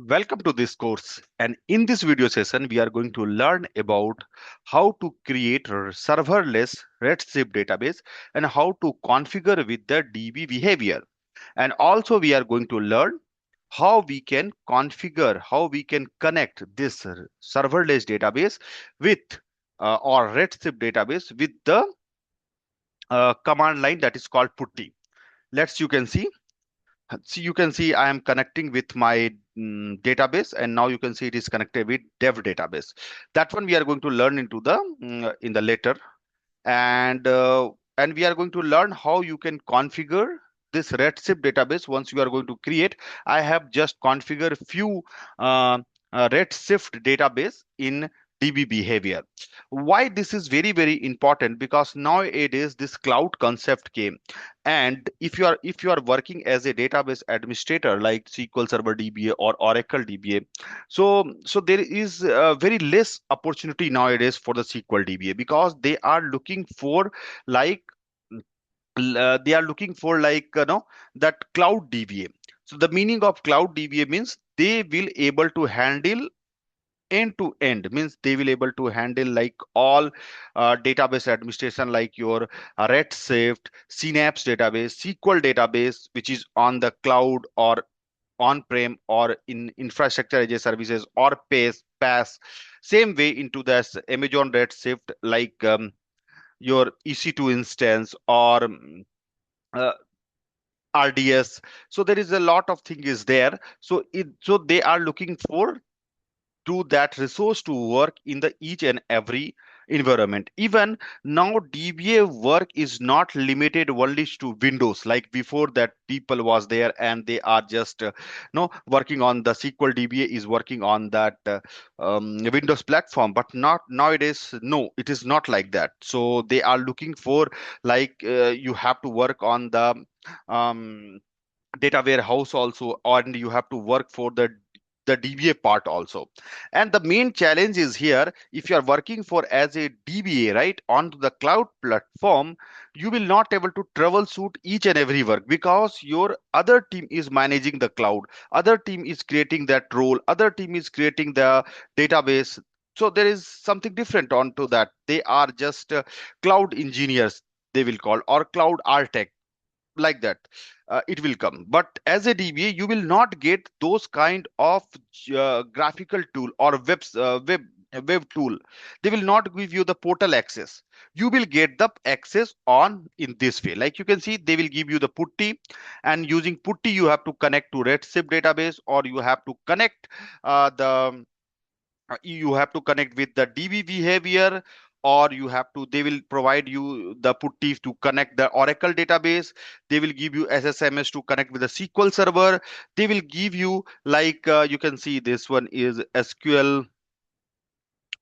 Welcome to this course, and in this video session we are going to learn about how to create a serverless Redshift database and how to configure with the DB behavior. And also we are going to learn how we can configure, how we can connect this serverless database with or Redshift database with the command line that is called Putty. Let's you can see. So you can see I am connecting with my database, and now you can see it is connected with dev database. That one we are going to learn into the in the later, and we are going to learn how you can configure this Redshift database once you are going to create. I have just configured few uh, Redshift database in DB behavior. Why this is very important? Because nowadays this cloud concept came, and if you are working as a database administrator like SQL Server DBA or Oracle DBA, so there is very less opportunity nowadays for the SQL DBA because they are looking for like they are looking for like that cloud DBA. So the meaning of cloud DBA means they will able to handle end to end, means they will able to handle like all database administration like your Redshift, Synapse database, SQL database, which is on the cloud or on-prem or in infrastructure as a services or PAAS. Same way into this Amazon Redshift like your EC2 instance or uh, RDS. So there is a lot of thing is there. So they are looking for to that resource to work in the each and every environment. Even now DBA work is not limited only to Windows, like before that people was there and they are just no working on the SQL DBA is working on that Windows platform, but not nowadays. No, it is not like that. So they are looking for like you have to work on the um, data warehouse also, and you have to work for the DBA part also. And the main challenge is here, if you are working for as a DBA, right, onto the cloud platform, you will not able to troubleshoot each and every work because your other team is managing the cloud, other team is creating that role, other team is creating the database. So there is something different onto that. They are just cloud engineers, they will call, or cloud architect, like that. It will come, but as a DBA you will not get those kind of graphical tool or web tool. They will not give you the portal access. You will get the access on in this way. Like you can see, they will give you the Putty, and using Putty you have to connect to Redshift database, or you have to connect the you have to connect with the DB behavior, or you have to, they will provide you the Putty to connect the Oracle database. They will give you SSMS to connect with the SQL server. They will give you like you can see this one is SQL,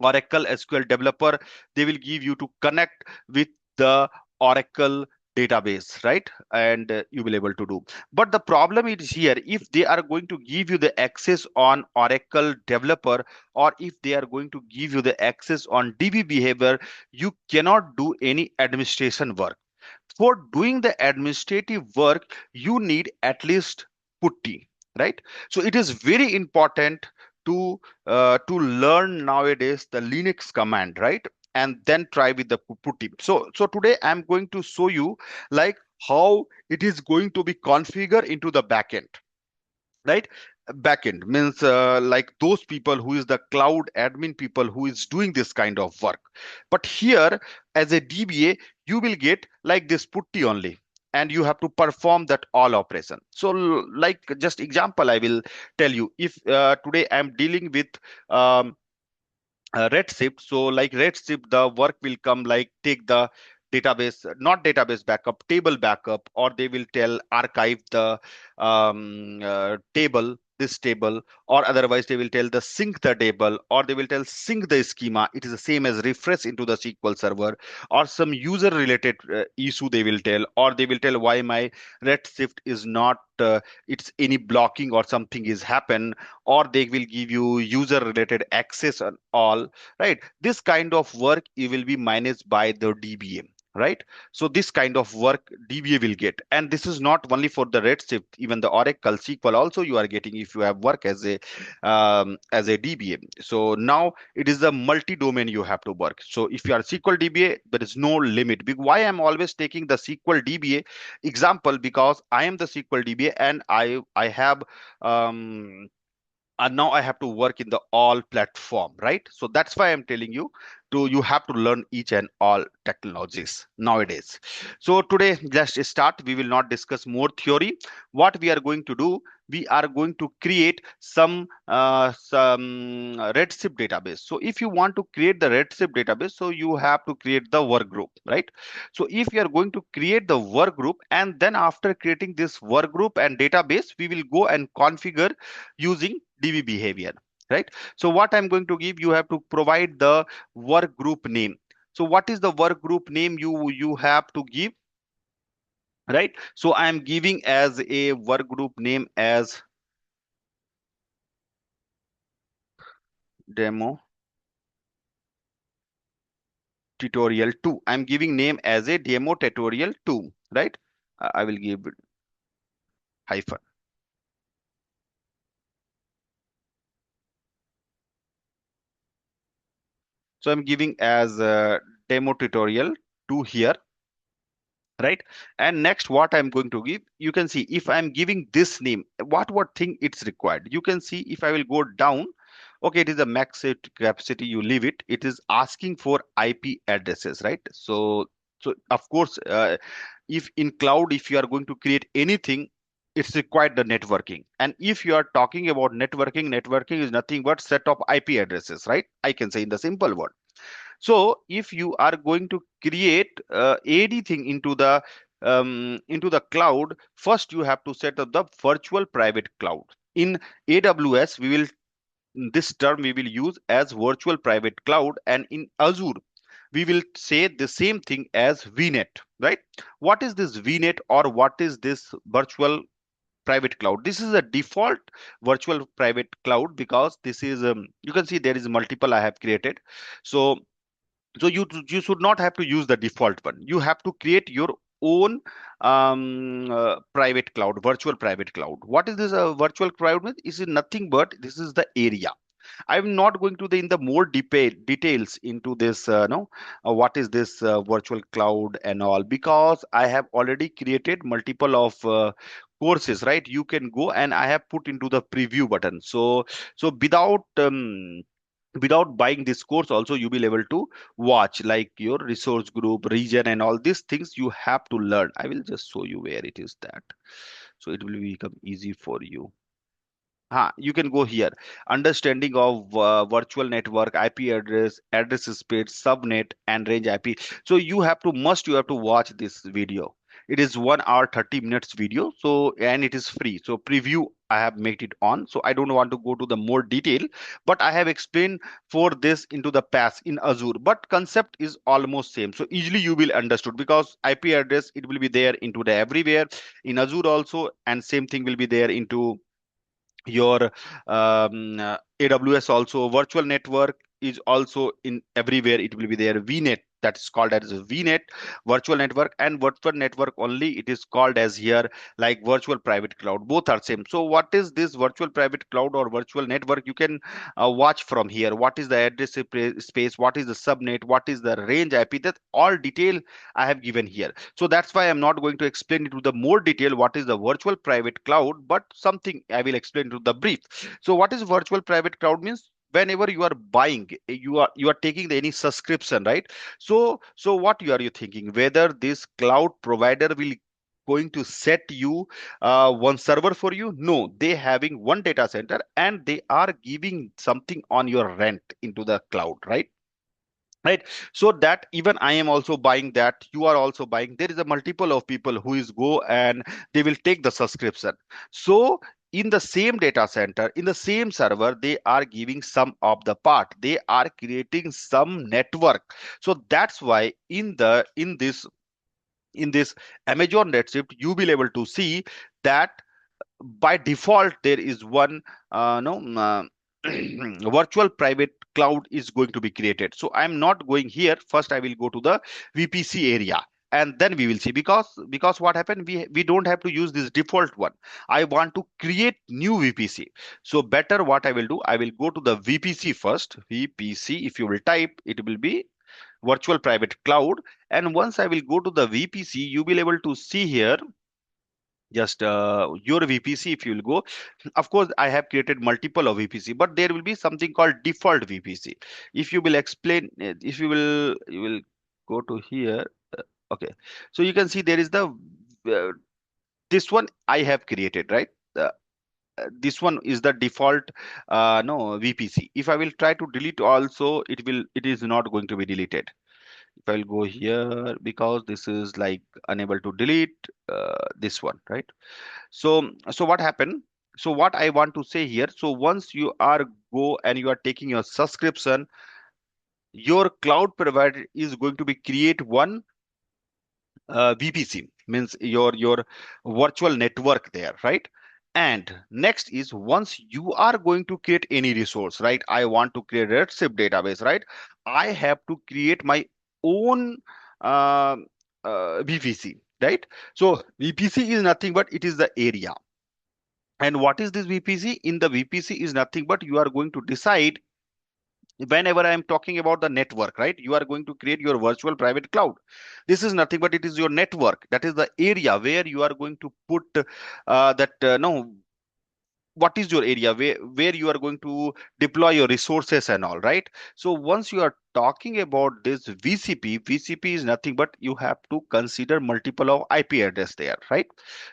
Oracle SQL developer. They will give you to connect with the Oracle database, right? And you will able to do. But the problem is here, if they are going to give you the access on Oracle developer, or if they are going to give you the access on DB behavior, you cannot do any administration work. For doing the administrative work, you need at least Putty, right? So it is very important to learn nowadays the Linux command, right? And then try with the Putty. So today I'm going to show you like how it is going to be configured into the backend, right? Backend means like those people who is the cloud admin people who is doing this kind of work. But here as a DBA you will get like this Putty only, and you have to perform that all operation. So like just example I will tell you. If today I'm dealing with um, Redshift. So like Redshift, the work will come like take the database, not database backup, table backup, or they will tell archive the table, this table, or otherwise they will tell the sync the table, or they will tell sync the schema. It is the same as refresh into the SQL server, or some user related issue they will tell, or they will tell why my Redshift is not it's any blocking or something is happen, or they will give you user related access and all, right? This kind of work it will be managed by the DBA. right? So this kind of work DBA will get, and this is not only for the Redshift, even the Oracle SQL also you are getting if you have work as a DBA. So now it is a multi-domain you have to work. So if you are SQL DBA, there is no limit. Why I'm always taking the SQL DBA example, because I am the SQL DBA and I have and now I have to work in the all platform, right? So that's why I'm telling you to you have to learn each and all technologies nowadays. So today, let's start. We will not discuss more theory. What we are going to do, we are going to create some Redshift database. So if you want to create the Redshift database, so you have to create the work group, right? So if you are going to create the work group, and then after creating this work group and database, we will go and configure using DB behavior, right? So what I'm going to give, you have to provide the work group name. So what is the work group name you have to give, right? So I am giving as a work group name as demo tutorial 2. I'm giving name as a demo tutorial 2, right? I will give hyphen. So I'm giving as demo tutorial 2 here, right? And next, what I'm going to give, you can see if I'm giving this name, what thing it's required. You can see if I will go down, okay, it is a max capacity, you leave it. It is asking for IP addresses, right? So of course, if in cloud, if you are going to create anything, it's required the networking. And if you are talking about networking is nothing but set of IP addresses, right? I can say in the simple word. So if you are going to create anything into the cloud, first you have to set up the virtual private cloud. In AWS, this term we will use as virtual private cloud, and in Azure we will say the same thing as VNet, right? What is this VNet, or what is this virtual private cloud? This is a default virtual private cloud, because this is you can see there is multiple I have created. So you should not have to use the default one. You have to create your own private cloud, virtual private cloud. What is this virtual cloud means? Is it nothing but this is the area. I'm not going to the in the more details into this no what is this virtual cloud and all, because I have already created multiple of courses, right? You can go, and I have put into the preview button. So without buying this course also, you will be able to watch like your resource group, region, and all these things you have to learn. I will just show you where it is that, so it will become easy for you. You can go here. Understanding of virtual network, IP address, address space, subnet, and range IP. So you have to watch this video. It is 1 hour 30 minutes video. So and it is free. So preview I have made it on. So I don't want to go to the more detail, but I have explained for this into the PAAS in Azure. But concept is almost same. So easily you will understood, because IP address it will be there into the everywhere in Azure also, and same thing will be there into your AWS also. Virtual network is also in everywhere. It will be there. VNet, that is called as a VNet, virtual network, and virtual network only it is called as here like virtual private cloud. Both are same. So what is this virtual private cloud or virtual network? You can watch from here. What is the address space? What is the subnet? What is the range IP? That all detail I have given here. So that's why I'm not going to explain it to the more detail what is the virtual private cloud, but something I will explain to the brief. So what is virtual private cloud means? Whenever you are buying, you are taking any subscription, right? So what you thinking, whether this cloud provider will going to set you one server for you? No, they having one data center, and they are giving something on your rent into the cloud, right? Right. So that even I am also buying, that you are also buying, there is a multiple of people who is go and they will take the subscription. So in the same data center, in the same server, they are giving some of the part, they are creating some network. So that's why in this Amazon Redshift, you will able to see that by default there is one no virtual private cloud is going to be created. So I'm not going here. First I will go to the VPC area, and then we will see, because what happened, we don't have to use this default one. I want to create new VPC. So better what I will do, I will go to the VPC first. VPC, if you will type, it will be virtual private cloud. And once I will go to the VPC, you will able to see here just your VPC. If you will go, of course I have created multiple of VPC, but there will be something called default VPC. If you will explain, if you will go to here. Okay, so you can see there is the uh, this one I have created, right? This one is the default no VPC. If I will try to delete also, it is not going to be deleted. If I'll go here, because this is like unable to delete this one, right? So what happened? So what I want to say here, so once you are go and you are taking your subscription, your cloud provider is going to be create one VPC, means your virtual network there, right? And next is, once you are going to create any resource, right? I want to create Redshift database, right? I have to create my own uh, VPC, right? So VPC is nothing but it is the area. And what is this VPC? In the VPC is nothing but you are going to decide whenever I am talking about the network, right? You are going to create your virtual private cloud. This is nothing but it is your network. That is the area where you are going to put that no what is your area where you are going to deploy your resources and all, right? So once you are talking about this VCP is nothing but you have to consider multiple of IP address there, right?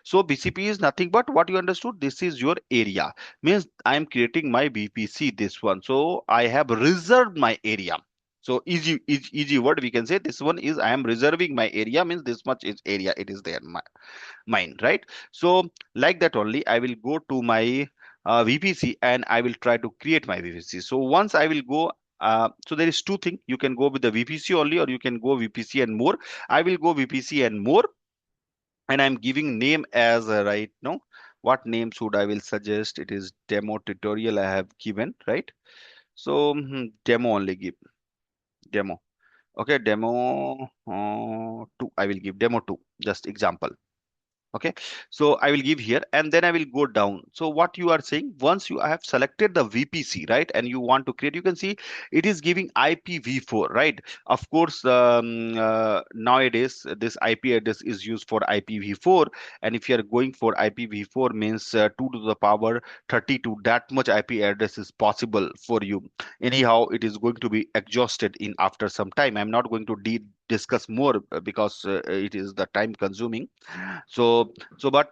So VCP is nothing but what you understood, this is your area, means I am creating my VPC, this one, so I have reserved my area. So easy word we can say, this one is I am reserving my area, means this much is area it is there mine, right? So like that only I will go to my VPC and I will try to create my VPC. So once I will go, so there is two things. You can go with the VPC only, or you can go VPC and more. I will go VPC and more, and I'm giving name as right now. What name should I will suggest? It is demo tutorial I have given, right? So demo only give demo. Okay, demo 2. I will give demo 2. Just example. Okay, so I will give here and then I will go down. So what you are saying, once you have selected the VPC, right, and you want to create, you can see it is giving IPv4, right? Of course, nowadays this IP address is used for IPv4, and if you are going for IPv4 means 2 to the power 32, that much IP address is possible for you. Anyhow, it is going to be exhausted in after some time. I'm not going to discuss more because it is the time consuming. So but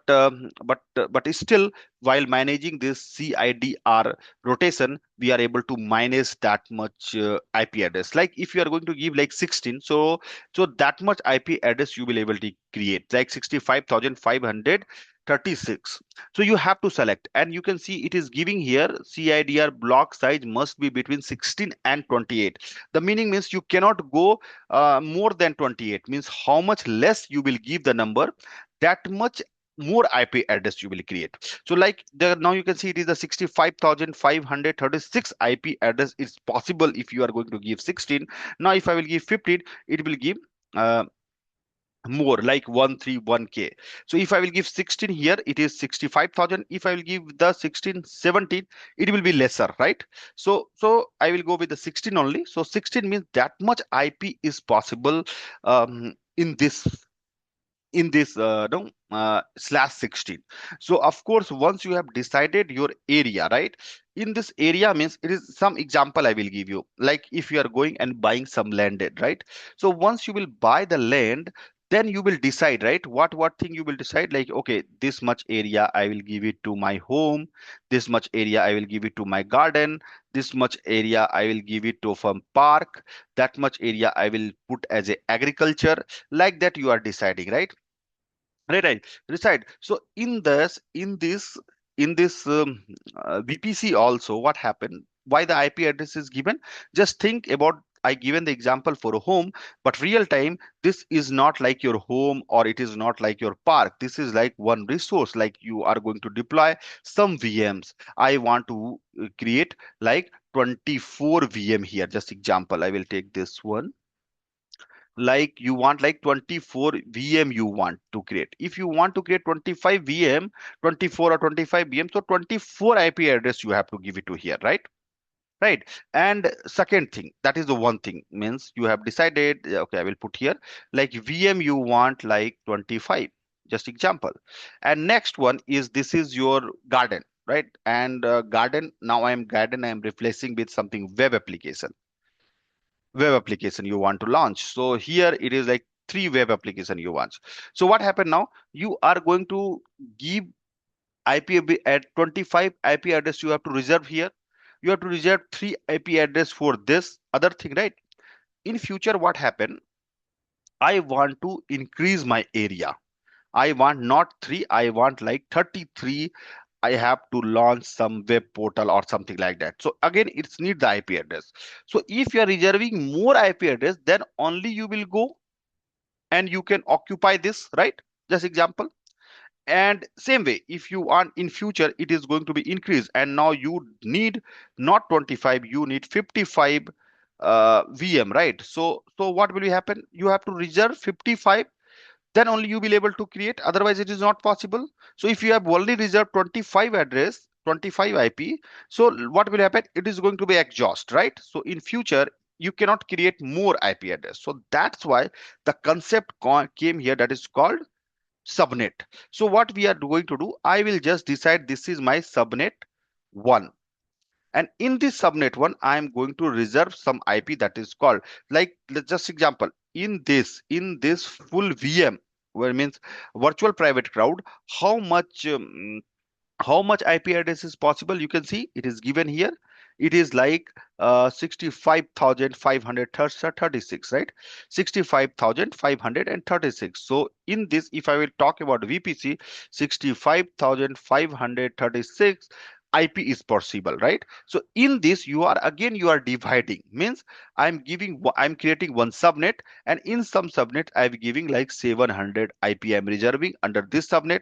still, while managing this CIDR rotation, we are able to manage that much IP address. Like if you are going to give like 16, so that much IP address you will able to create, like 65,536. So you have to select, and you can see it is giving here CIDR block size must be between 16 and 28. The meaning means you cannot go more than 28, means how much less you will give the number, that much more IP address you will create. So like the now you can see it is the 65,536 IP address is possible if you are going to give 16. Now if I will give 15, it will give uh, more like 131K. So if I will give 16 here, it is 65,000. If I will give the 16, 17, it will be lesser, right? So I will go with the 16 only. So 16 means that much IP is possible in this no slash 16. So of course, once you have decided your area, right, in this area means it is some example I will give you, like if you are going and buying some land, right? So once you will buy the land, then you will decide, right, what thing you will decide, like okay, this much area I will give it to my home, this much area I will give it to my garden, this much area I will give it to from park, that much area I will put as a agriculture, like that you are deciding, right? Right. Reside. So in this VPC also, what happened? Why the IP address is given? Just think about I given the example for a home, but real time, this is not like your home or it is not like your park. This is like one resource, like you are going to deploy some VMs. I want to create like 24 VM here. Just example, I will take this one. Like you want like 24 VM you want to create. If you want to create 25 VM, 24 or 25 VM, so 24 IP address you have to give it to here, right? Right. And second thing, that is the one thing, means you have decided, okay, I will put here like VM you want like 25, just example. And next one is, this is your garden, right? And garden, now I am replacing with something web application you want to launch. So here it is like three web application you want. So what happened now? You are going to give at 25 IP address you have to reserve here. You have to reserve three IP address for this other thing, right? In future, what happen? I want to increase my area. I want not three, I want like 33. I have to launch some web portal or something like that. So again, it's need the IP address. So if you are reserving more IP address, then only you will go and you can occupy this, right? Just example. And same way, if you want in future, it is going to be increased. And now you need not 25, you need 55 VM, right? So what will happen? You have to reserve 55, then only you will able to create, otherwise it is not possible. So if you have only reserved 25 address, 25 IP, so what will happen? It is going to be exhaust, right? So in future you cannot create more IP address. So that's why the concept came here, that is called subnet. So what we are going to do, I will just decide this is my subnet 1, and in this subnet 1 I am going to reserve some IP that is called, like let's just example, in this full VM, where means virtual private cloud, how much IP address is possible. You can see it is given here. It is like 65,536, right? 65,536. So in this, if I will talk about VPC, 65,536 IP is possible, right? So in this, you are dividing, means I'm creating one subnet, and in some subnet I'm giving like 700 IP I'm reserving under this subnet.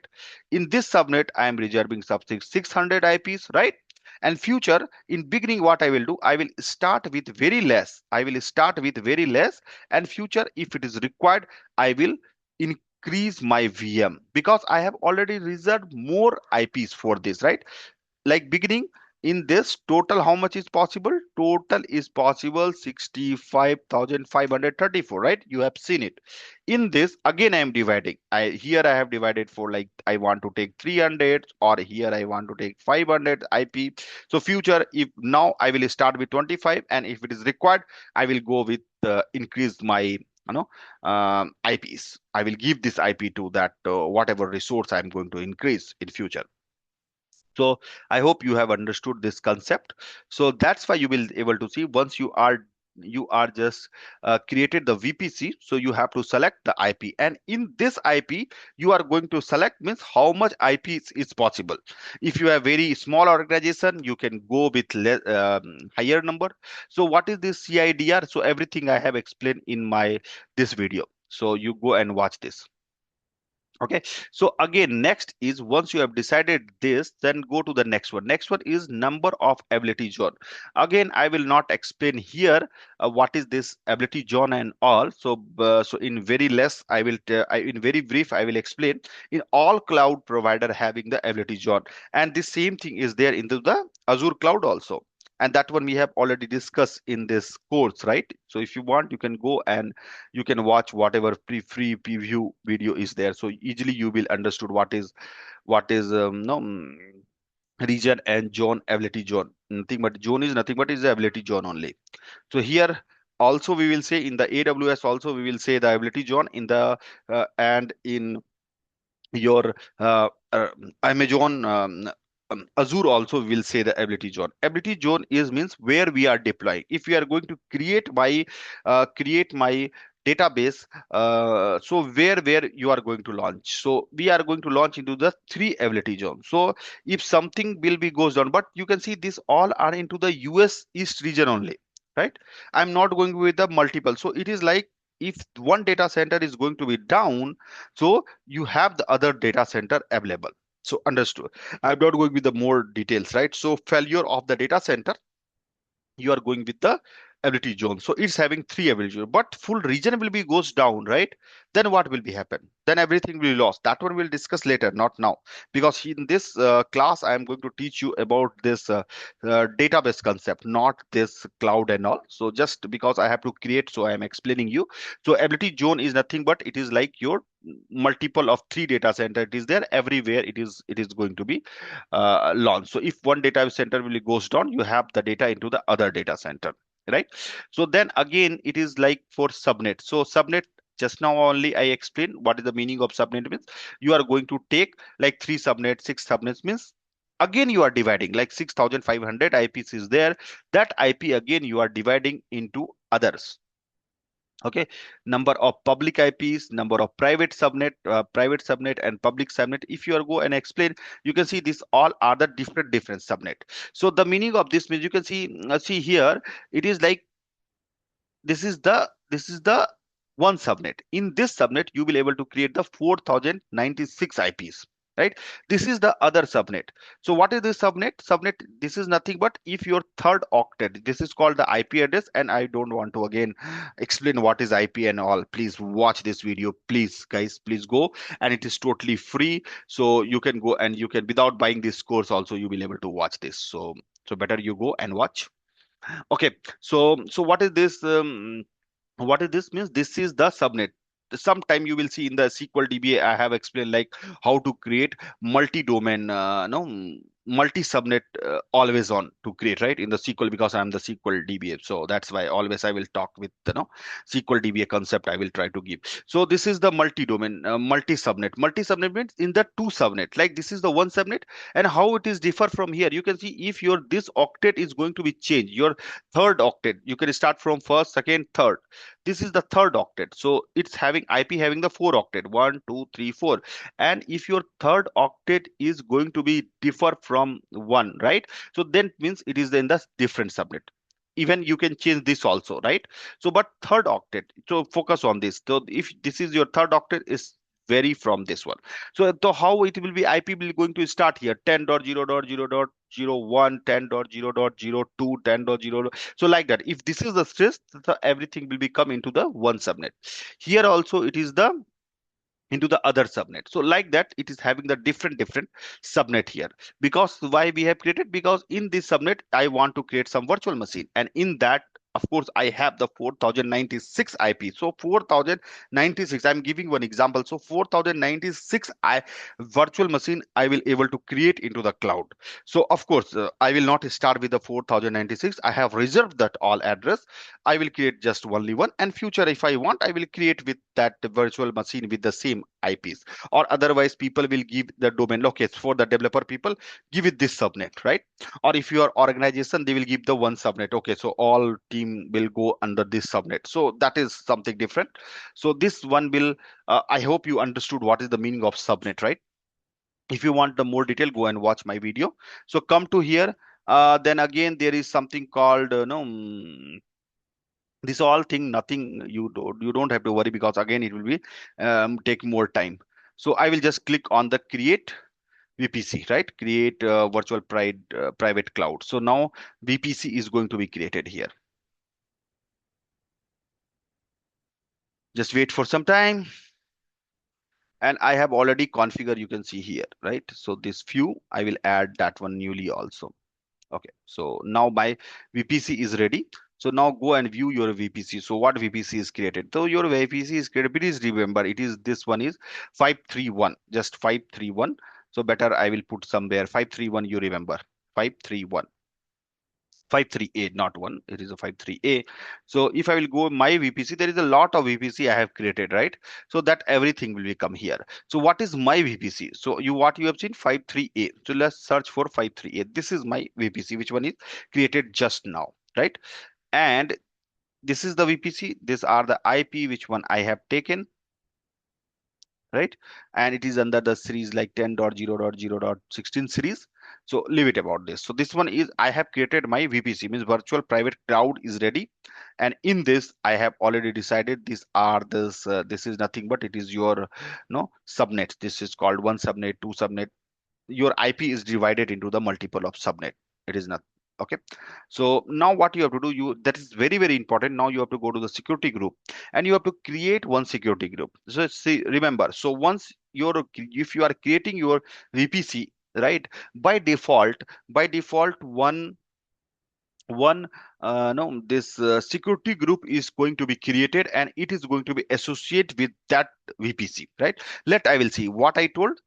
In this subnet I am reserving something 600 IPs, right? And future, in beginning, what I will do, I will start with very less. And future, if it is required, I will increase my VM, because I have already reserved more IPs for this, right? Like beginning, in this total, how much is possible? Total is possible 65,534, right? You have seen it. In this, again I am dividing. I have divided for, like, I want to take 300, or here I want to take 500 IP. So future, if now I will start with 25, and if it is required, I will go with increase my IPs. I will give this IP to that whatever resource I'm going to increase in future. So I hope you have understood this concept. So that's why you will able to see, once you are just created the VPC, so you have to select the IP, and in this IP you are going to select, means how much IP is possible. If you have very small organization, you can go with higher number. So what is this CIDR? So everything I have explained in my this video, so you go and watch this. Okay, so again, next is, once you have decided this, then go to the next one. Next one is number of ability zone. Again, I will not explain here what is this ability zone and all. So in very less, in very brief, I will explain. In all cloud provider having the ability zone, and the same thing is there into the Azure cloud also. And that one we have already discussed in this course, right? So if you want, you can go and you can watch whatever free preview video is there, so easily you will understood what is no region and zone, ability zone. Nothing but zone is nothing but is the ability zone only. So here also we will say, in the AWS also we will say the ability zone, in the and in your Amazon, Azure also will say the ability zone. Ability zone is means where we are deploying. If we are going to create my database, so where you are going to launch. So we are going to launch into the three ability zone. So if something will be goes down, but you can see this all are into the US East region only. right? I'm not going with the multiple. So it is like if one data center is going to be down, so you have the other data center available. So understood. I'm not going with the more details, right? So failure of the data center, you are going with the ability zone. So it's having three ability zone, but full region will be goes down, right? Then what will be happen? Then everything will be lost. That one we'll discuss later, not now, because in this class I am going to teach you about this database concept, not this cloud and all. So just because I have to create, so I am explaining you. So ability zone is nothing but it is like your multiple of three data center. It is there everywhere. It is going to be launched. So if one data center really goes down, you have the data into the other data center, right? So then again, it is like for subnet. So subnet, just now only I explained what is the meaning of subnet means. You are going to take like three subnets, six subnets means again you are dividing like 6500 IPs is there. That IP again you are dividing into others. Okay, number of public IPs, number of private subnet and public subnet. If you are go and explain, you can see this all are the different subnet. So the meaning of this means you can see here, it is like this is the one subnet. In this subnet, you will able to create the 4096 IPs. Right? This is the other subnet. So what is this subnet? Subnet, this is nothing but if your third octet, this is called the IP address, and I don't want to again explain what is IP and all. Please watch this video. Please, guys, please go. And it is totally free. So you can go and you can without buying this course also you will able to watch this. So better you go and watch. Okay, so what is this? What is this means? This is the subnet. Sometime you will see in the SQL DBA, I have explained like how to create multi-domain, no, multi-subnet always on to create, right? In the SQL, because I'm the SQL DBA. So that's why always I will talk with, SQL DBA concept I will try to give. So this is the multi-domain, multi-subnet. Multi-subnet means in the two subnet, like this is the one subnet, and how it is differ from here. You can see if your this octet is going to be changed, your third octet, you can start from first, second, third. This is the third octet. So it's having IP having the four octet, one, two, three, four. And if your third octet is going to be differ from one, right? So then means it is in the different subnet. Even you can change this also, right? So but third octet, so focus on this. So if this is your third octet is vary from this one. So how it will be, IP will going to start here 10.0.0.01, 10.0.02, 10.0. So like that, if this is the stress, so everything will be come into the one subnet. Here also it is the into the other subnet. So like that, it is having the different subnet here. Because why we have created? Because in this subnet, I want to create some virtual machine, and in that, of course, I have the 4096 IP. So 4096, I'm giving one example. So 4096 virtual machine I will able to create into the cloud. So of course, I will not start with the 4096. I have reserved that all address. I will create just only one, and future if I want, I will create with that virtual machine with the same IPs. Or otherwise, people will give the domain. Okay, for the developer people, give it this subnet, right? Or if you are organization, they will give the one subnet. Okay, so all team will go under this subnet. So that is something different. So this one will, I hope you understood what is the meaning of subnet, right? If you want the more detail, go and watch my video. So come to here. Then again, there is something called no. This all thing, nothing, you don't have to worry, because again it will be take more time. So I will just click on the create VPC, right? Create virtual private cloud. So now VPC is going to be created here. Just wait for some time. And I have already configured, you can see here, right? So this few, I will add that one newly also. Okay, so now my VPC is ready. So now go and view your VPC. So what VPC is created? So your VPC is created. Please remember, it is this one is 531, just 531. So better I will put somewhere 531. You remember 531. 53A, not one. It is a 53A. So if I will go my VPC, there is a lot of VPC I have created, right? So that everything will become here. So what is my VPC? So what you have seen 53A. So let's search for 53A. This is my VPC, which one is created just now, right? And this is the VPC. These are the IP, which one I have taken, right? And it is under the series like 10.0.0.16 series. So leave it about this. So this one is I have created my VPC, means virtual private cloud is ready. And in this I have already decided these are this this is nothing but it is your no subnet. This is called one subnet, two subnet. Your IP is divided into the multiple of subnet. It is not okay. So now what you have to do, you that is very very important. Now you have to go to the security group and you have to create one security group. So see, remember, so once you're if you are creating your VPC, right, by default one no this security group is going to be created and it is going to be associated with that VPC, right? Let I will see what I told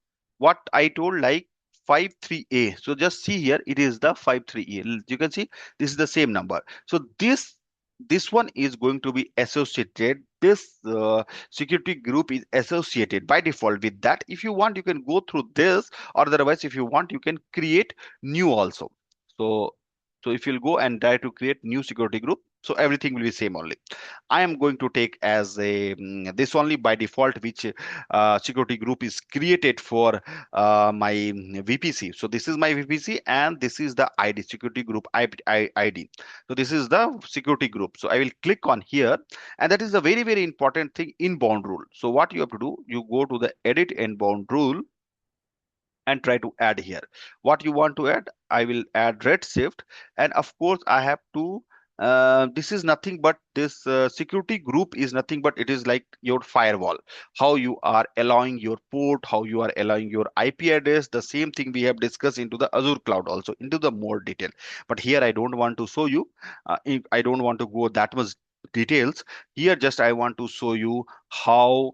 like 53A. So just see here, it is the 53A. You can see this is the same number. So this one is going to be associated. This security group is associated by default with that. If you want, you can go through this, or otherwise, if you want, you can create new also. So so if you'll go and try to create new security group, so everything will be same only. I am going to take as a this only by default, which security group is created for my VPC. So this is my VPC and this is the ID security group ID. So this is the security group. So I will click on here, and that is a very very important thing, inbound rule. So what you have to do, you go to the edit inbound rule and try to add here what you want to add. I will add Redshift, and of course I have to this is nothing but this security group is nothing but it is like your firewall, how you are allowing your port, how you are allowing your IP address. The same thing we have discussed into the Azure cloud also into the more detail, but here I don't want to show you I don't want to go that much details here. Just I want to show you how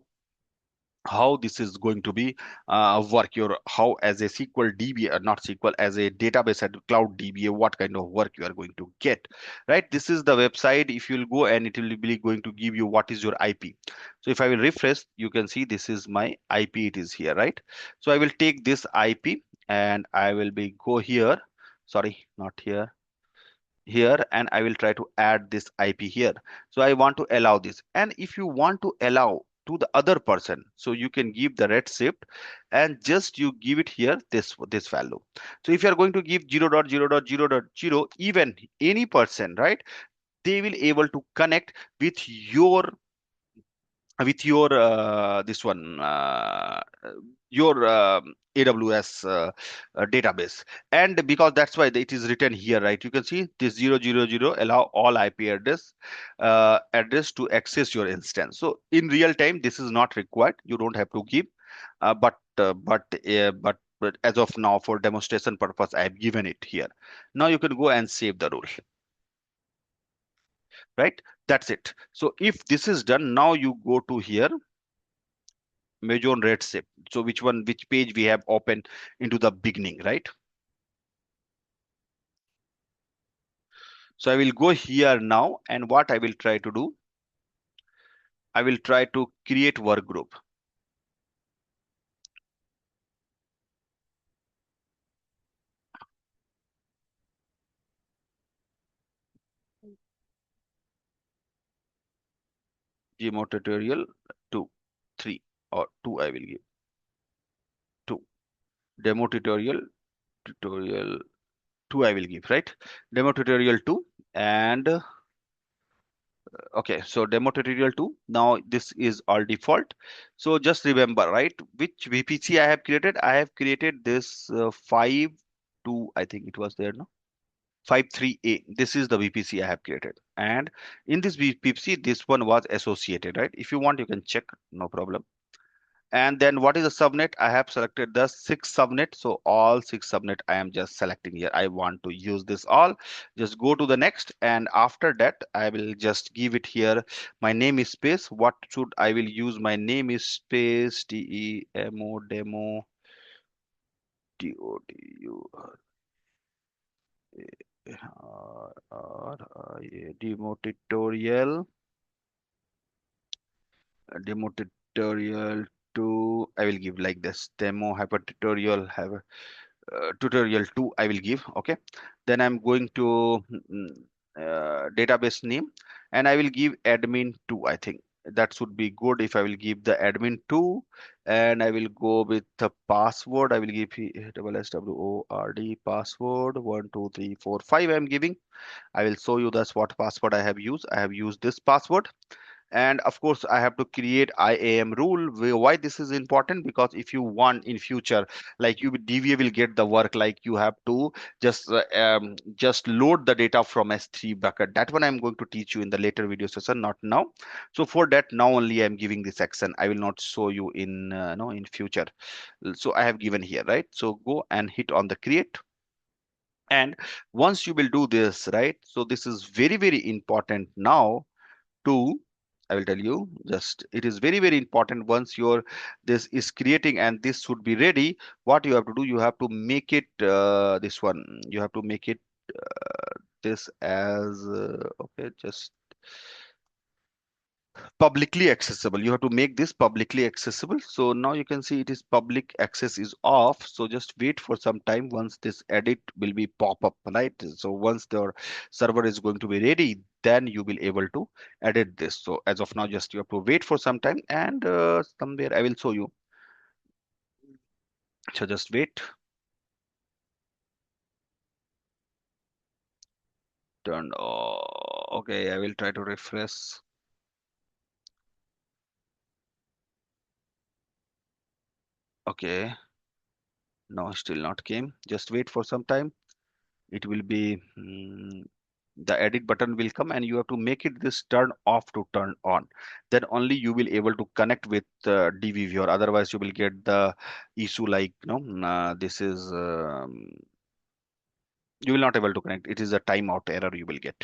this is going to be work your how as a SQL DBA, not SQL, as a database and cloud DBA, what kind of work you are going to get, right? This is the website. If you'll go and it will be going to give you what is your IP. So if I will refresh, you can see this is my IP. It is here, right? So I will take this IP and I will be go here. Sorry, not here, here, and I will try to add this IP here. So I want to allow this, and if you want to allow to the other person, so you can give the Redshift and just you give it here this value. So if you are going to give 0.0.0.0, even any person, right, they will able to connect with your this one your AWS database. And because that's why it is written here, right? You can see this 0.0.0 allow all IP address to access your instance. So in real time this is not required, you don't have to give but as of now for demonstration purpose I have given it here. Now you can go and save the rule, right? That's it. So if this is done, now you go to here, measure on Redshift. So which page we have opened into the beginning, right? So I will go here now, and what I will try to do, I will try to create work group. Demo tutorial 2, 3, or 2 I will give 2. Demo tutorial 2 I will give, right? Demo tutorial 2 and okay, so demo tutorial 2. Now this is all default. So just remember, right, which VPC I have created. I have created this 5 2, I think it was there, no? 53A. This is the VPC I have created. And in this VPC, this one was associated, right? If you want, you can check, no problem. And then what is the subnet? I have selected the 6 subnet. So all 6 subnet I am just selecting here. I want to use this all. Just go to the next. And after that, I will just give it here. My name is space. What should I will use? My name is space DEMO demo DODU demo tutorial demo tutorial 2. I will give like this demo hyper tutorial have tutorial 2 I will give. Okay, then I'm going to database name, and I will give admin 2, I think. that should be good if I will give the admin 2, and I will go with the password. I will give double SWORD password 12345. I am giving. I will show you that's what password I have used. I have used this password, and of course I have to create IAM rule. Why this is important? Because if you want in future, like you DBA will get the work, like you have to just load the data from S3 bucket. That one I'm going to teach you in the later video session, not now. So for that, now only I'm giving this action. I will not show you in no in future. So I have given here, right? So go and hit on the create. And once you will do this, right, so this is very very important now to, I will tell you, just it is very very important. Once your this is creating and this should be ready, what you have to do, you have to make it this one, you have to make it this as okay, just publicly accessible. You have to make this publicly accessible. So now you can see it is public access is off. So just wait for some time. Once this edit will be pop up, right? So once the server is going to be ready, then you will able to edit this. So as of now, just you have to wait for some time, and somewhere I will show you. So just wait. Turn. Okay, I will try to refresh. Okay, no, still not came. Just wait for some time. It will be the edit button will come, and you have to make it this turn off to turn on. Then only you will able to connect with DBeaver. Otherwise you will get the issue like this is you will not able to connect. It is a timeout error you will get.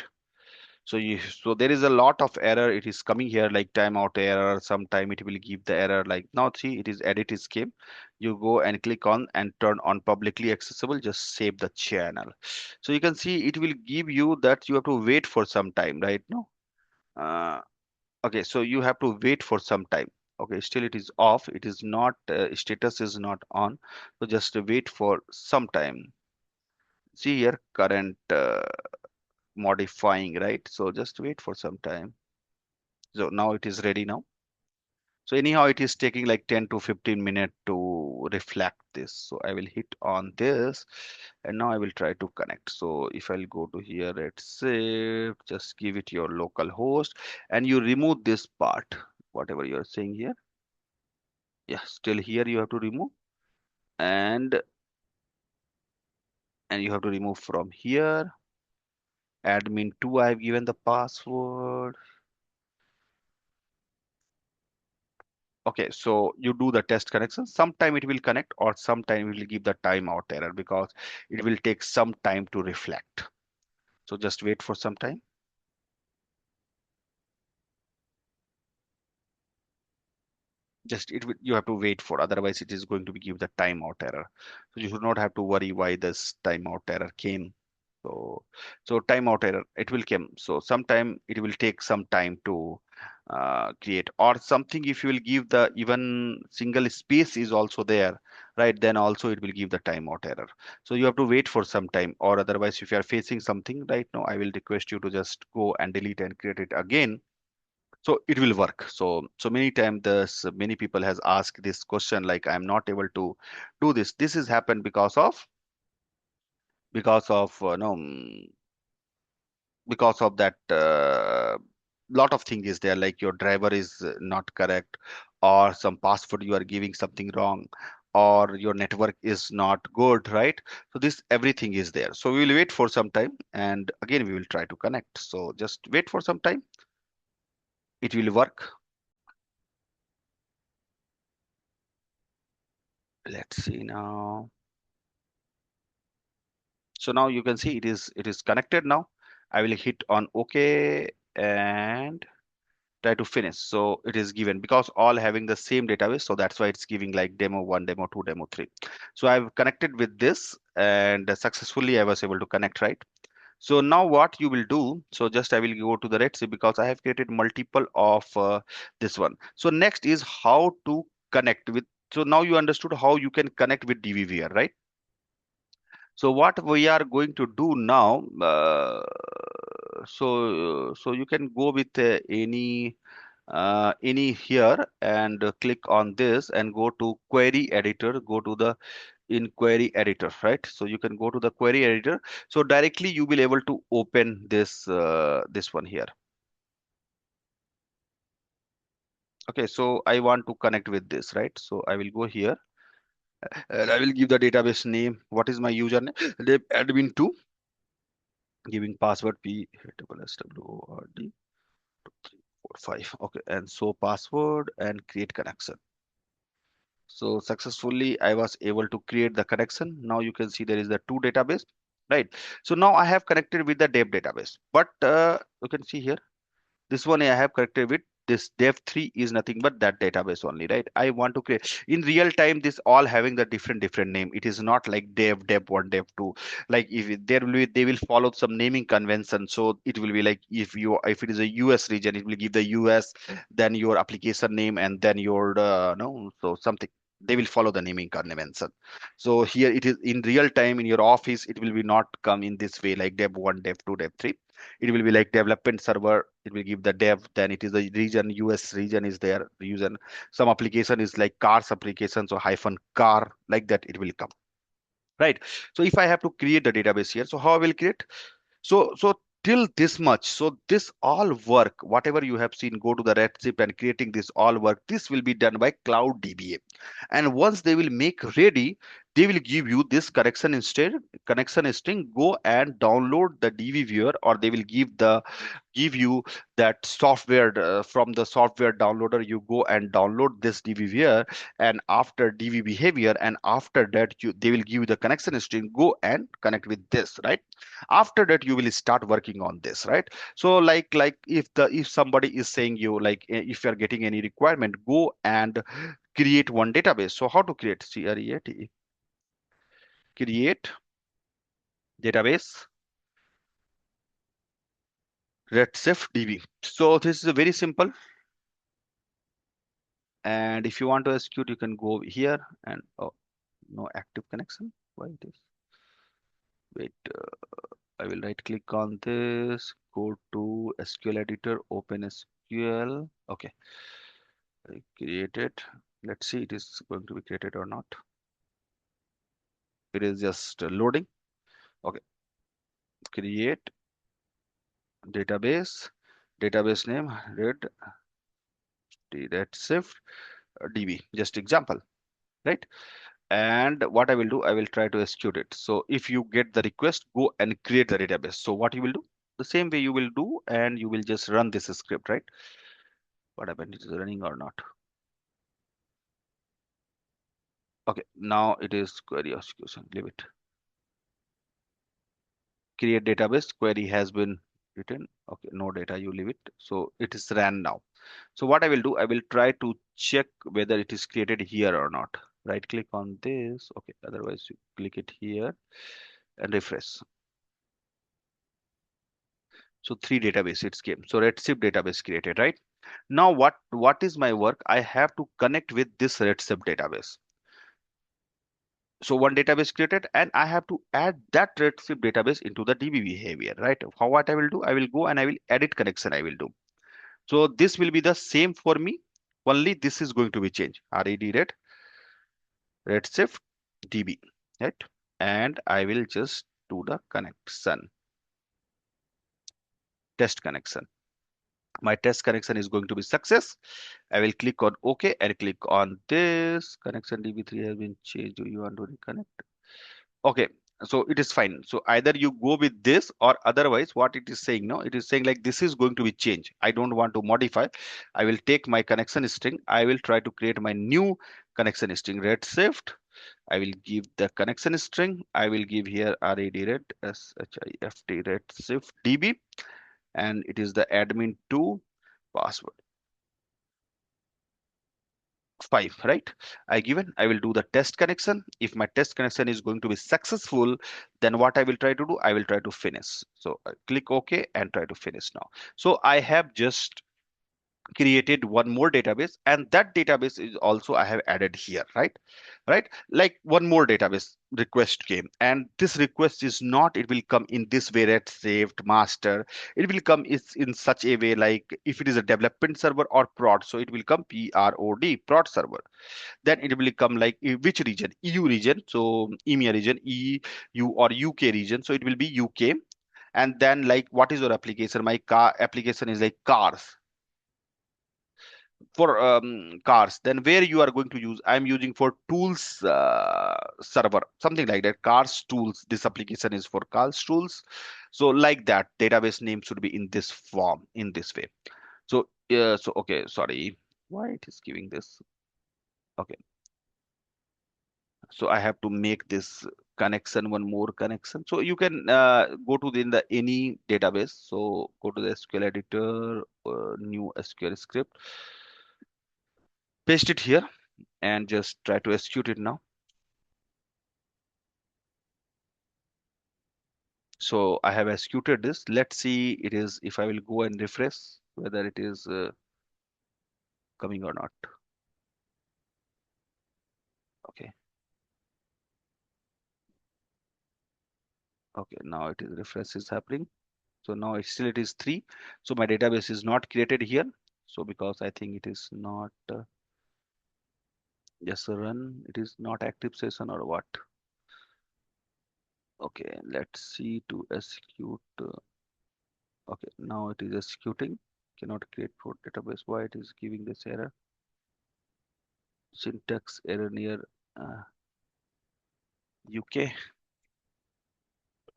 So there is a lot of error it is coming here, like timeout error. Sometime it will give the error like, now see it is edit scheme. You go and click on and turn on publicly accessible, just save the channel. So you can see it will give you that you have to wait for some time, right? No, uh, okay, so you have to wait for some time. Okay, still it is off, it is not status is not on. So just wait for some time. See here, current modifying, right? So just wait for some time. So now it is ready now. So anyhow, it is taking like 10 to 15 minutes to reflect this. So I will hit on this, and now I will try to connect. So if I'll go to here, Redshift, just give it your local host, and you remove this part, whatever you're saying here. Yeah, still here you have to remove, and you have to remove from here. Admin 2, I have given the password. Okay, so you do the test connection. Sometime it will connect, or sometime it will give the timeout error because it will take some time to reflect. So just wait for some time. Just you have to wait for, otherwise it is going to be give the timeout error. So you should not have to worry why this timeout error came. So timeout error it will come. So sometime it will take some time to create, or something. If you will give the even single space is also there, right, then also it will give the timeout error. So you have to wait for some time, or otherwise if you are facing something right now, I will request you to just go and delete and create it again, so it will work. So many times this many people has asked this question, like I'm not able to do this. This is happened because of no because of that lot of thing is there, like your driver is not correct, or some password you are giving something wrong, or your network is not good, right? So this everything is there. So we will wait for some time, and again we will try to connect. So just wait for some time, it will work. Let's see now. So now you can see it is connected now. I will hit on OK and try to finish. So it is given because all having the same database. So that's why it's giving like demo 1, demo 2, demo 3. So I've connected with this, and successfully I was able to connect, right? So now what you will do, so just I will go to the Redshift because I have created multiple of this one. So next is how to connect with. So now you understood how you can connect with DBeaver, right? So what we are going to do now, so you can go with any. any here and click on this and go to query editor, go to the in query editor, right? So you can go to the query editor. So directly you will able to open this this one here. Okay, so I want to connect with this, right? So I will go here and I will give the database name. What is my username? Admin2, giving password p double s w o r d 345. Okay, and so password and create connection. So successfully I was able to create the connection. Now you can see there is the two database, right? So now I have connected with the dev database, but you can see here this one I have connected with this dev3 is nothing but that database only, right? I want to create in real time this all having the different name. It is not like dev1, dev2. Like if there will be, they will follow some naming convention. So it will be like if it is a US region, it will give the US, then your application name, and then your no, so something. They will follow the naming convention. So here it is in real time in your office. It will be not come in this way like dev1, dev2, dev3. It will be like development server. It will give the dev, then it is the region, US region is there region. Some application is like cars application, so hyphen car, like that it will come, right? So if I have to create the database here, so how I will create? So till this much, so this all work, whatever you have seen, go to the Redshift and creating this all work, this will be done by Cloud DBA. And once they will make ready, they will give you this connection instead, connection string. Go and download the DBeaver, or they will give you that software from the software downloader. You go and download this DBeaver, and after DB behavior, and after that they will give you the connection string. Go and connect with this, right? After that you will start working on this, right? So like if somebody is saying you like if you are getting any requirement, go and create one database. So how to create? create create database Redshift DB. So this is very simple. And if you want to execute, you can go here and oh, no active connection. Why it is? Wait, I will right click on this, go to SQL editor, open SQL. Okay, I create it. Let's see it is going to be created or not. It is just loading. Okay, create database, database name Redshift DB, just example, right? And what I will do, I will try to execute it. So if you get the request, go and create the database. So what you will do, the same way you will do, and you will just run this script, right? What happened? It is running or not? Okay, now it is query execution. Leave it. Create database query has been written. Okay, no data, you leave it. So it is ran now. So what I will do, I will try to check whether it is created here or not. Right click on this. Okay, otherwise you click it here and refresh. So three database it's came. So Redshift database created, right? Now what is my work? I have to connect with this Redshift database. So one database created, and I have to add that Redshift database into the DB behavior, right? How what I will do? I will go and I will edit connection. I will do. So this will be the same for me. Only this is going to be changed. Red Redshift DB, right? And I will just do the connection, test connection. My test connection is going to be success. I will click on OK and click on this. Connection DB3 has been changed. Do you want to reconnect? Okay, so it is fine. So either you go with this, or otherwise what it is saying, no, it is saying like this is going to be changed. I don't want to modify. I will take my connection string. I will try to create my new connection string Redshift. I will give the connection string. I will give here red shift Redshift DB, and it is the admin2 password 5, right? I will do the test connection. If my test connection is going to be successful, then what I will try to do, I will try to finish. So I click OK and try to finish now. So I have just created one more database, and that database is also I have added here, right, like one more database request came, and this request is not, it will come in this way, red saved master. It will come is in such a way, like if it is a development server or prod, so it will come prod server. Then it will come like which region, EU region, so EMEA region, EU or UK region, so it will be UK. And then like what is your application, my car application is like cars, for cars. Then where you are going to use, I'm using for tools server, something like that, cars tools, this application is for cars tools. So like that database name should be in this form, in this way. So so okay, sorry, why it is giving this. Okay, so I have to make this connection, one more connection. So you can go to in the any database, so go to the SQL editor, new SQL script, paste it here, and just try to execute it now. So I have executed this. Let's see it is, if I will go and refresh, whether it is coming or not. Okay. Okay, now it is refresh is happening. So now it still it is 3. So my database is not created here. So because I think it is not just a run, it is not active session or what. Okay, let's see to execute. Okay, now it is executing. Cannot create for database. Why it is giving this error? Syntax error near UK.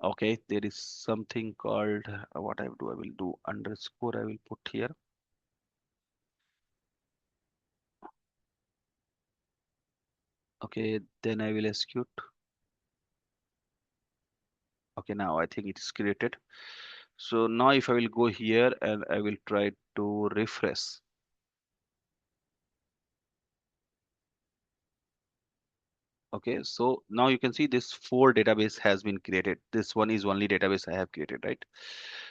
Okay, there is something called what I will do underscore I will put here. Okay, then I will execute. Okay, now I think it is created. So now if I will go here and I will try to refresh. Okay, so now you can see this 4 database has been created. This one is only database I have created, right?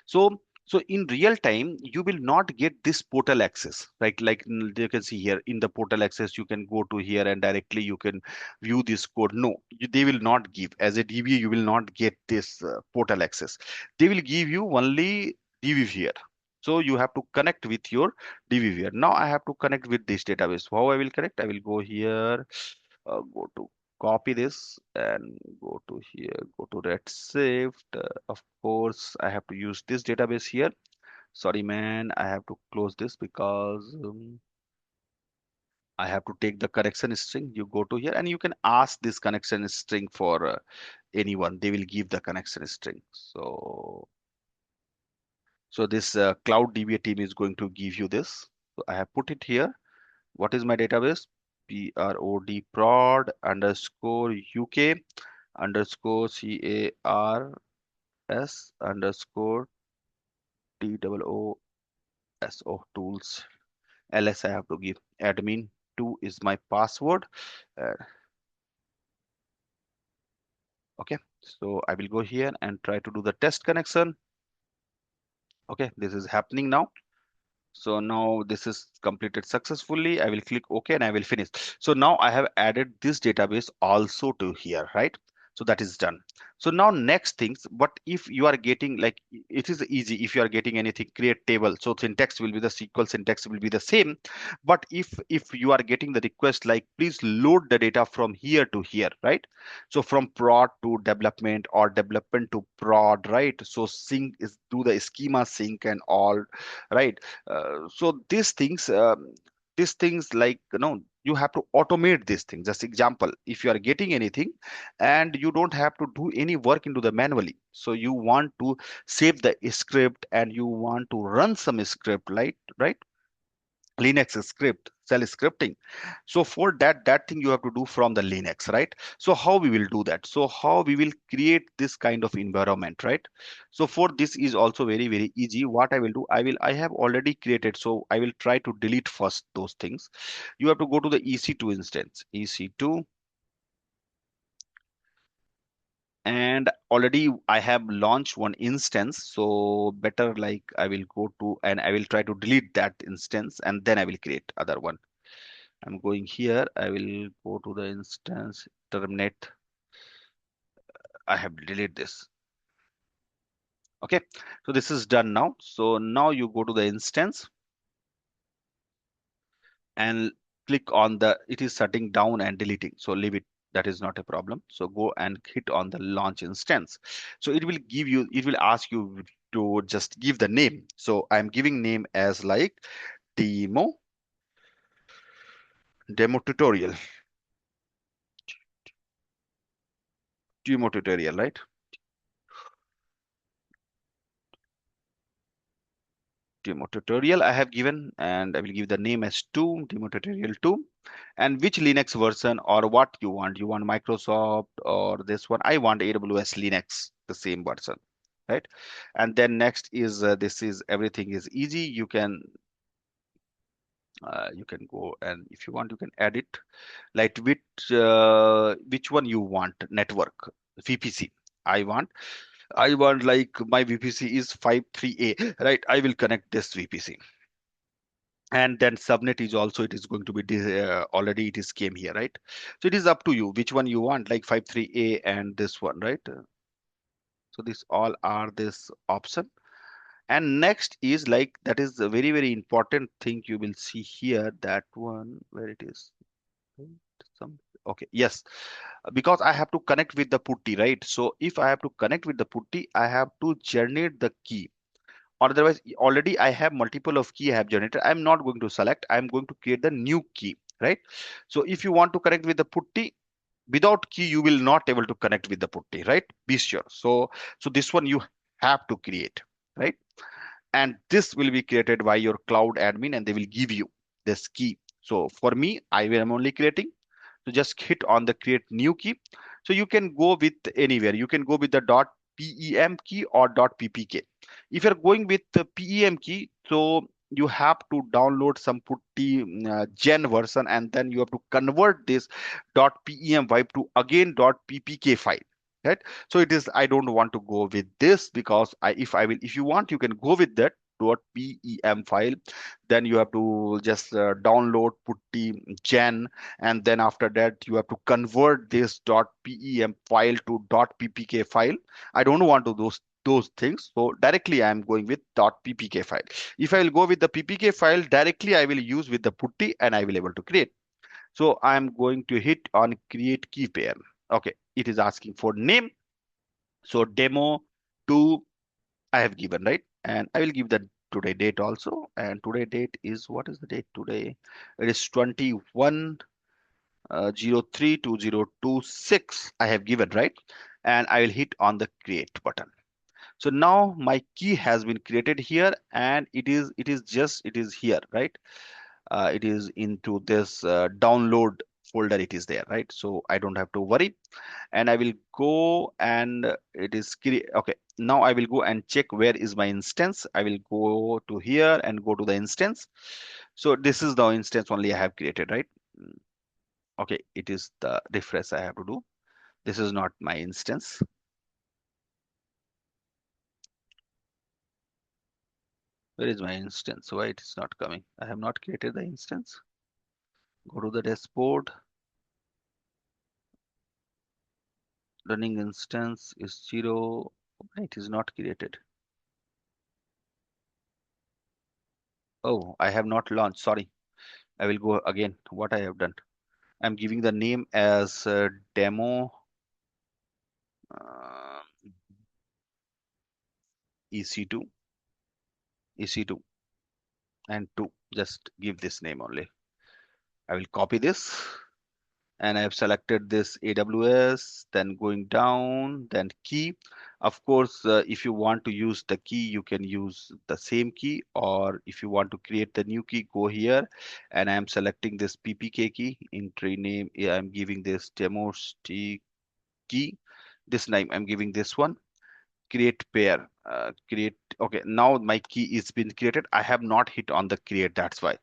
So in real time, you will not get this portal access, right? Like you can see here in the portal access, you can go to here and directly you can view this code. No, they will not give. As a DBA, you will not get this portal access. They will give you only DBeaver. So you have to connect with your DBeaver. Now I have to connect with this database. How I will connect? I will go here, go to copy this and go to here, go to Redshift. Of course, I have to use this database here. Sorry, man, I have to close this because I have to take the connection string. You go to here and you can ask this connection string for anyone. They will give the connection string. So this Cloud DBA team is going to give you this. So I have put it here. What is my database? prod underscore UK underscore CARS underscore TOOS tools. ls I have to give admin 2 is my password. uh, okay, so I will go here and try to do the test connection. Okay, this is happening now. So now this is completed successfully. I will click OK and I will finish. So now I have added this database also to here, right? So that is done. So now next things, but if you are getting like, it is easy if you are getting anything, create table. So syntax will be the SQL syntax will be the same. But if you are getting the request like, please load the data from here to here, right? So from prod to development or development to prod, right? So sync is do the schema sync and all, right? So these things like, you have to automate these things. Just example, if you are getting anything and you don't have to do any work into the manually, so you want to save the script and you want to run some script, right, Linux script, shell scripting. So for that thing you have to do from the Linux, right? So how we will do that? So how we will create this kind of environment, right? So for this is also very easy. What I will do, I have already created. So I will try to delete first those things. You have to go to the EC2 instance, EC2. And already I have launched one instance, so better like I will go to and I will try to delete that instance and then I will create other one. I'm going here, I will go to the instance, terminate. I have deleted this. Okay, so this is done now. So now you go to the instance and click on the, it is shutting down and deleting, so leave it, that is not a problem. So go and hit on the launch instance. So it will give you, it will ask you to just give the name. So I'm giving name as like demo demo tutorial, demo tutorial, right? Demo tutorial I have given, and I will give the name as 2, demo tutorial 2, and which Linux version or what you want. You want Microsoft or this one? I want AWS Linux, the same version, right? And then next is this is everything is easy. You can go, and if you want you can edit like which one you want. Network, VPC. I want I want like my VPC is 53A, right? I will connect this VPC. And then subnet is also, it is going to be already it is came here, right? So it is up to you which one you want, like 53A and this one, right? So this all are this option. And next is like, that is a very very important thing you will see here, that one where it is. Some, okay, yes, because I have to connect with the putty, right? So if I have to connect with the putty, I have to generate the key. Otherwise, already I have multiple of key I have generated. I'm not going to select, I'm going to create the new key, right? So if you want to connect with the putty, without key you will not able to connect with the putty, right? Be sure. So this one you have to create, right? And this will be created by your cloud admin and they will give you this key. So for me, I am only creating. So just hit on the create new key. So you can go with anywhere. You can go with the .pem key or .ppk. If you're going with the PEM key, so you have to download some putty gen version, and then you have to convert this .pem vibe to again .ppk file. Right. So it is, I don't want to go with this because if you want, you can go with that .pem file. Then you have to just download putty gen, and then after that you have to convert this .pem file to .ppk file. I don't want to those things. So directly I am going with .ppk file. If I will go with the ppk file directly, I will use with the putty and I will able to create. So I am going to hit on create key pair. Okay, it is asking for name. So demo 2 I have given, right? And I will give the today date also. And today date is, what is the date today? It is 21 03 2026 I have given, right? And I will hit on the create button. So now my key has been created here, and it is here, right? It is into this download folder, it is there, right? So I don't have to worry. And I will go and it is okay. Now I will go and check where is my instance. I will go to here and go to the instance. So this is the instance only I have created, right? Okay, it is the refresh I have to do. This is not my instance. Where is my instance? Why it is not coming? I have not created the instance. Go to the dashboard. Running instance is 0. It is not created. Oh, I have not launched. Sorry. I will go again. What I have done. I'm giving the name as demo uh, EC2, EC2 and 2. Just give this name only. I will copy this and I have selected this AWS, then going down, then key. Of course, if you want to use the key, you can use the same key, or if you want to create the new key, go here and I am selecting this PPK key. Entry name, I'm giving this demo key. This name, I'm giving this one. Create pair, create. Okay, now my key is been created. I have not hit on the create, that's why.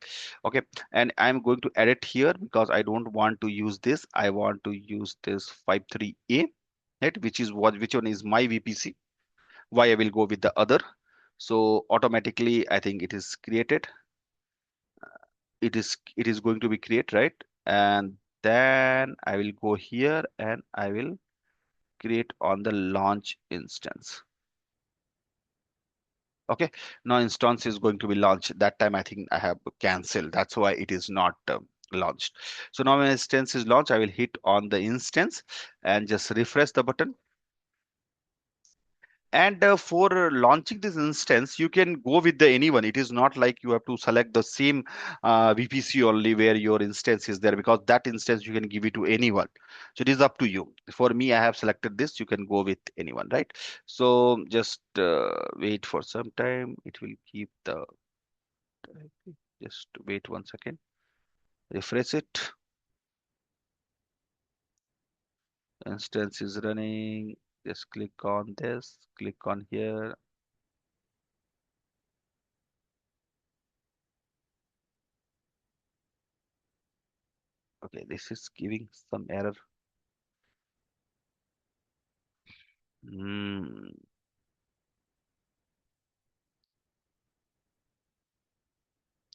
Okay, and I'm going to edit here because I don't want to use this. I want to use this 53A. 53A, right? Which one is my VPC, why I will go with the other. So automatically I think it is created. It is going to be create, right? And then I will go here and I will create on the launch instance. Okay, now instance is going to be launched. That time I think I have canceled. That's why it is not launched. So now when instance is launched, I will hit on the instance and just refresh the button. And for launching this instance, you can go with the anyone. It is not like you have to select the same VPC only where your instance is there, because that instance you can give it to anyone. So it is up to you. For me, I have selected this. You can go with anyone, right? So just wait for some time. It will keep the. Just wait 1 second. Refresh it. Instance is running. Just click on this. Click on here. Okay, this is giving some error. Hmm.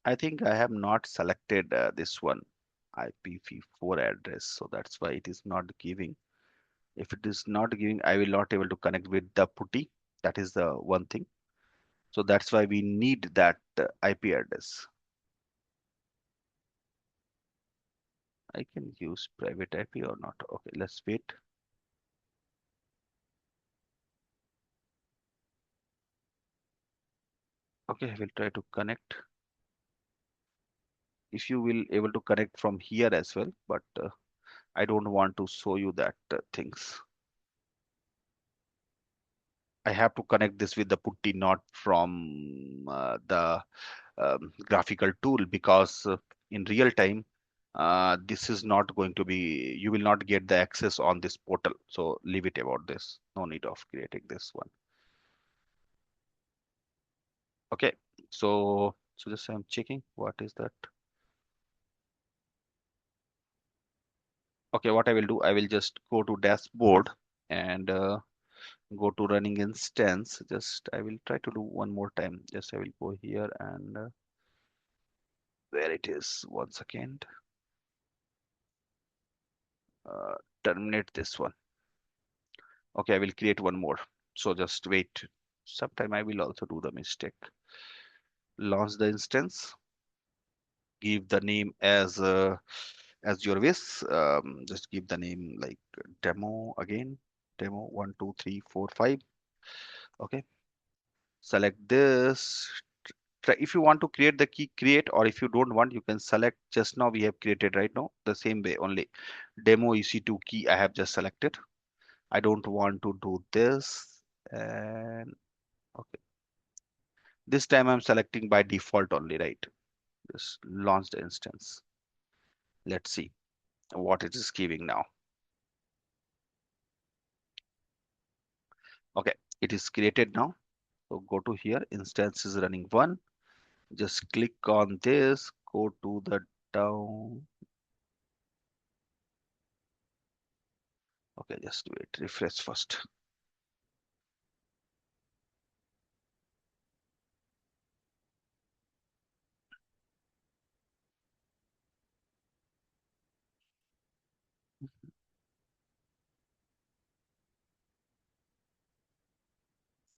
I think I have not selected this one IPv4 address, so that's why it is not giving. If it is not giving, I will not able to connect with the putty. That is the one thing. So that's why we need that IP address. I can use private IP or not. Okay, let's wait. Okay, I will try to connect. If you will able to connect from here as well, but I don't want to show you that things. I have to connect this with the putty, not from the graphical tool, because in real time this is not going to be, you will not get the access on this portal. So leave it about this. No need of creating this one. Okay, so just I'm checking what is that. Okay, what I will do, I will just go to dashboard and go to running instance. Just I will try to do one more time. Just I will go here and where it is, 1 second. uh, Terminate this one. Okay, I will create one more. So just wait. Sometime I will also do the mistake. Launch the instance. Give the name as your wish. Just give the name like demo again. Demo 1 2 3 4 5. Okay. Select this. If you want to create the key, create, or if you don't want, you can select. Just now we have created right now the same way only. Demo EC2 key I have just selected. I don't want to do this. And okay, this time I'm selecting by default only, right? Just launch the instance. Let's see what it is giving now. Okay, it is created now. So go to here, instance is running one. Just click on this, go to the down. Okay, just wait, refresh first.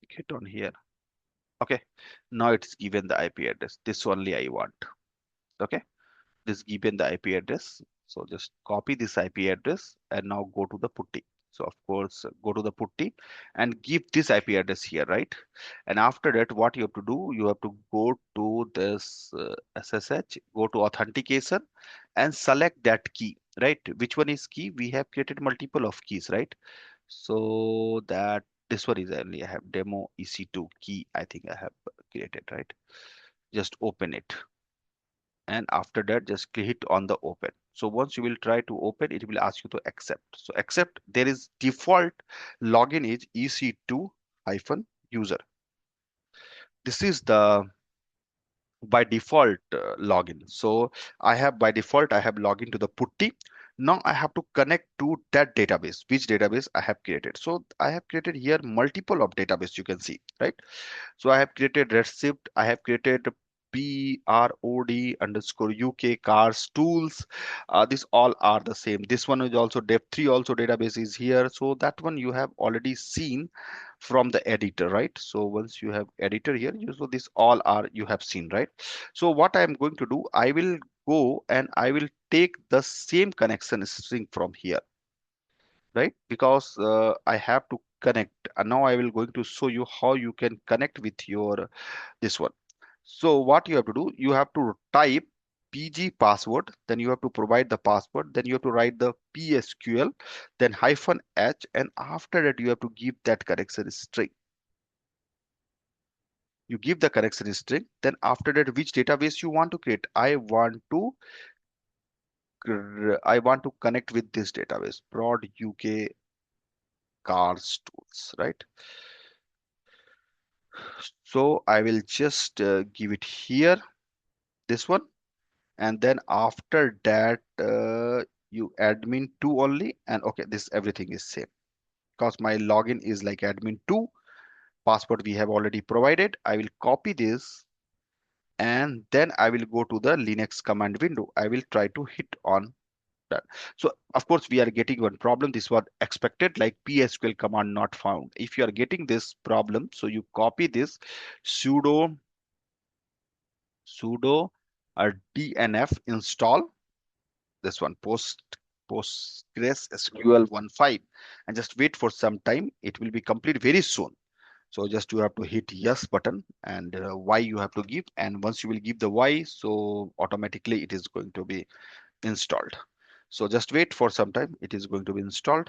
Hit on here. Okay, now it's given the IP address. This only I want. Okay, this given the IP address. So just copy this IP address and now go to the putty. So of course, go to the putty and give this IP address here, right? And after that, what you have to do, you have to go to this SSH, go to authentication and select that key, right? Which one is key? We have created multiple of keys, right? So that this one is only I have demo EC2 key. I think I have created, right? Just open it. And after that, just hit on the open. So once you will try to open, it will ask you to accept. So accept. There is default login is EC2 hyphen user. This is the by default login. So I have by default I have login to the putty. Now I have to connect to that database, which database I have created. So I have created here multiple of database, you can see, right? So I have created Redshift, I have created PROD underscore UK cars tools. These all are the same. This one is also dev3 also database is here. So that one you have already seen from the editor, right? So once you have editor here, so this all are you have seen, right? So what I am going to do, I will go and I will take the same connection string from here, right? Because I have to connect. And now I will going to show you how you can connect with your this one. So what you have to do, you have to type PG password, then you have to provide the password, then you have to write the PSQL, then hyphen H, and after that you have to give that correction string. You give the correction string, then after that which database you want to create. I want to connect with this database, prod UK cars tools, right? So I will just give it here, this one, and then after that you admin 2 only, and okay, this everything is same because my login is like admin 2, password we have already provided. I will copy this and then I will go to the Linux command window. I will try to hit on that. So of course we are getting one problem. This was expected, like PSQL command not found. If you are getting this problem, so you copy this sudo dnf install this one postgresql 1.5 and just wait for some time. It will be complete very soon. So just you have to hit yes button and y you have to give, and once you will give the y, so automatically it is going to be installed. So just wait for some time, it is going to be installed.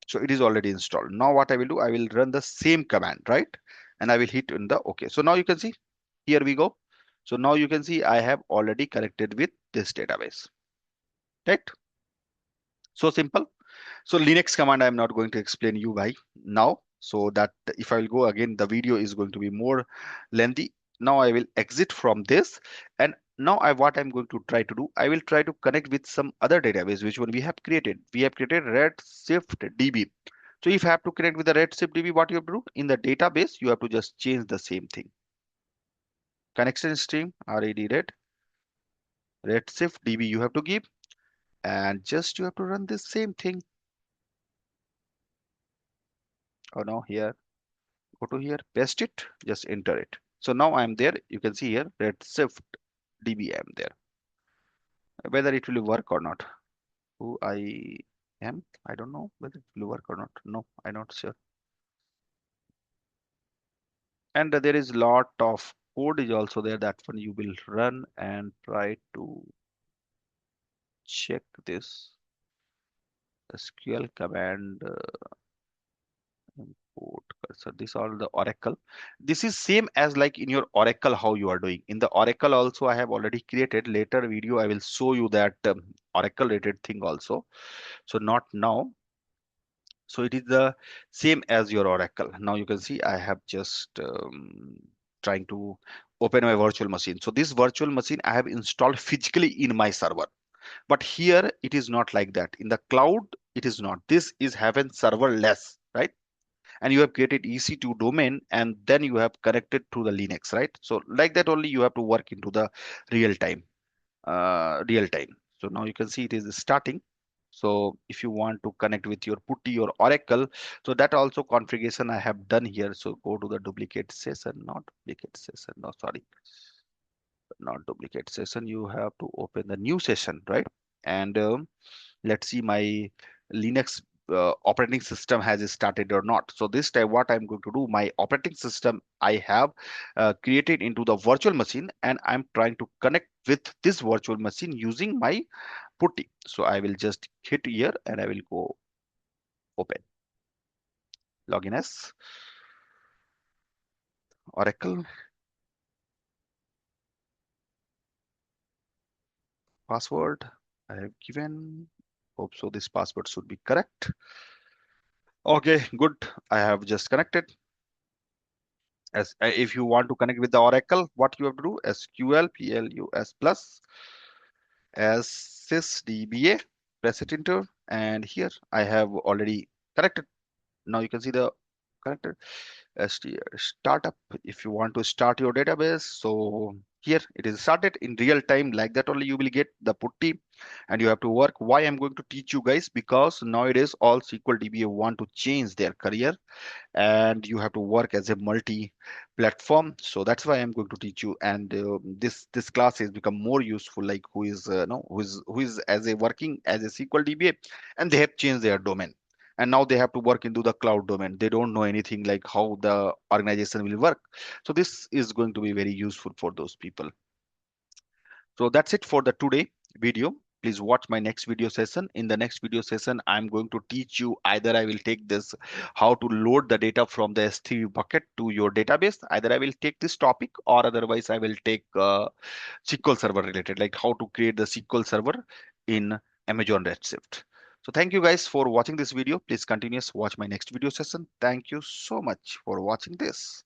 So it is already installed. Now what I will do, I will run the same command, right? And I will hit in the okay. So now you can see, here we go. So now you can see I have already connected with this database, right? So simple. So Linux command, I'm not going to explain you why now. So that if I will go again, the video is going to be more lengthy. Now I will exit from this. And now what I'm going to try to do, I will try to connect with some other database, which one we have created. We have created Redshift DB. So if I have to connect with the Redshift DB, what you have to do in the database, you have to just change the same thing. Connection stream, Redshift DB you have to give, and just you have to run this same thing. Oh no, here, go to here, paste it, just enter it. So now I'm there. You can see here, Redshift DB I'm there. Whether it will work or not. Who I am, I don't know whether it will work or not. No, I'm not sure. And there is lot of code is also there. That one you will run and try to check this SQL command. Import cursor. This all the Oracle. This is same as like in your Oracle how you are doing. In the Oracle also I have already created. Later video I will show you that Oracle related thing also. So not now. So it is the same as your Oracle. Now you can see I have just trying to open my virtual machine. So this virtual machine I have installed physically in my server. But here it is not like that. In the cloud, it is not. This is having serverless, right? And you have created EC2 domain and then you have connected to the Linux, right? So like that only you have to work into the real time, real time. So now you can see it is starting. So if you want to connect with your Putty or Oracle, so that also configuration I have done here. So go to the duplicate session, not duplicate session. No, sorry, not duplicate session. You have to open the new session, right? And let's see my Linux operating system has started or not. So this time what I'm going to do, my operating system I have created into the virtual machine and I'm trying to connect with this virtual machine using my Putty. So I will just hit here and I will go open. Login as Oracle, password I have given. Hope so this password should be correct. Okay, good. I have just connected. As if you want to connect with the Oracle, what you have to do, SQL plus access DBA, press it enter, and here I have already connected. Now you can see the connected startup. If you want to start your database, so here it is started in real time. Like that only you will get the Putty, and you have to work. Why I'm going to teach you guys? Because nowadays all SQL DBA want to change their career, and you have to work as a multi platform. So that's why I'm going to teach you. And this class has become more useful, like who is no who is as a working as a SQL DBA, and they have changed their domain, and now they have to work into the cloud domain. They don't know anything like how the organization will work. So this is going to be very useful for those people. So that's it for the today video. Please watch my next video session. In the next video session, I'm going to teach you, either I will take this, how to load the data from the S3 bucket to your database. Either I will take this topic, or otherwise I will take SQL Server related, like how to create the SQL Server in Amazon Redshift. So thank you guys for watching this video. Please continue watch my next video session. Thank you so much for watching this.